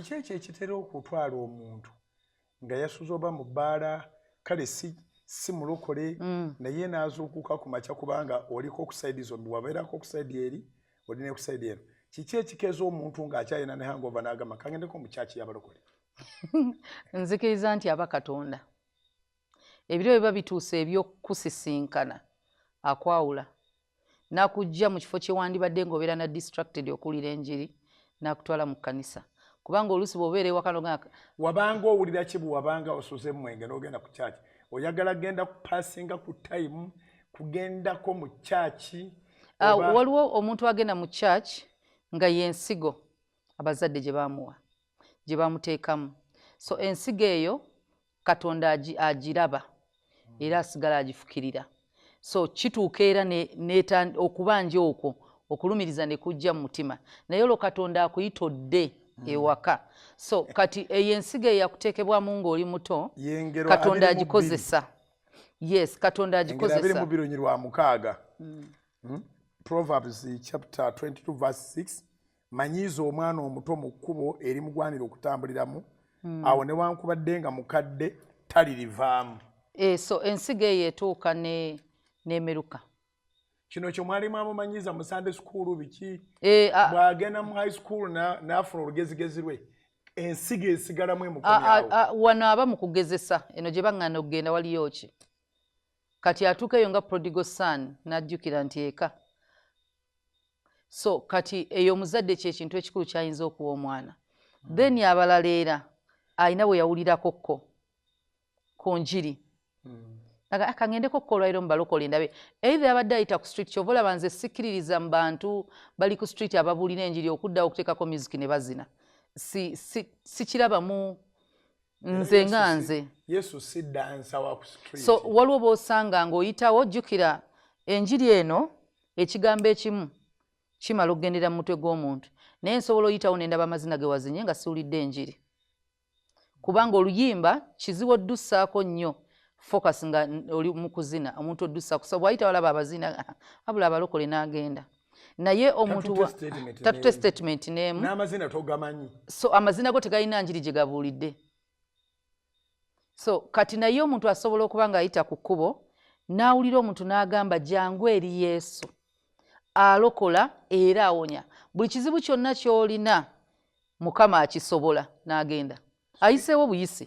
Kiki ekitera okutwala omuntu nga yasuza oba mu bbaala kale si mulokole naye n'azuukuka ku makya kubanga oliko okusaidi zombi wabeerako okusaidi eri olina okusaidi eno. Kiki ekikeeza omuntu ng'akyalina ne hangover n'agamba kangendeko mu kyaki yabalokole? Nzikiriza nti aba Katonda. Ebiro biba bituuse ebyokusisinkana akwawula n'akujja mu kifo kye wandibadde ng'obeera na distracted okuwulira enjiri n'akutwala mu kkanisa. Kubanga oluusi bw'obeera ewaka n'ogamba wabanga owulira ki bwe wabanga osuze mwenge n'ogenda ku kyaki oyagala genda kupaasinga ku time kugendako mu kyaki? Waliwo omuntu agenda mu kyaki nga y'ensigo abazadde gye baamuwa gye baamuteekamu. So ensigo eyo Katonda agiraba era asigala agifukirira. So kituuka era okubanja okwo okulumiriza ne kujja mu mutima naye olwo Katonda akuyitodde ewaka. So kati eyo ensigo eyakuteekebwamu ng'oli muto Katonda agikozesa. Yes, Katonda agikozesa. 22:6 Proverbs chapter 22 verse 6 manyiiza omwana omuto mu kkubo erimugwanira okutambuliramu awo newankubadde nga mukadde talirivaamu. So ensigo eyo etuuka n'emeruka. Kino kyo mwalimu amumanyiiza mu Sunday school biki bw'agenda mu high school n'afuna olugezigezi lwe ensigo esigalamu emukomyawo. Wano aba mu kugezesa eno gye baŋŋaana okugenda waliyo ki kati atuuka eyo nga prodigal son n'ajjukira nti eka. So kati eyo omuzadde kyekintu ekikulu ky'ayinza okuwa omwana. Then abalala era ayina bwe yawulirakokko ku njiri kangendeko olwairo mu balokole ndabe either abadde ayita ku street kyova olaba nze sikkiririza mu bantu bali ku street ababuulira enjiri okuddawo okuteekako music ne bazina sikirabamu nze nga nze. Yesu si dansa wa ku street. So waliwo b'osanga ng'oyitawo jjukira enjiri eno ekigambo ekimu kimala okugendera mu mutwe gw'omuntu naye nsobola oyitawo nendaba amazina ge wazinye nga siwulidde enjiri kubanga oluyimba kizibu oddussaako nnyo focus nga oli mu kuzina omuntu oddussaako so bw'ayitawo alaba abazina abula abalokole n'agenda naye omuntu tatute statement n'emu n'amazina togamanyi. So amazina go tegalina njiri gye gabuulidde. So kati naye omuntu asobola okuba ng'ayita ku kkubo n'awulira omuntu n'agamba jangu eri Yesu alokola era awonya buli kizibu kyonna ky'olina Mukama akisobola n'agenda ayiseewo buyisi.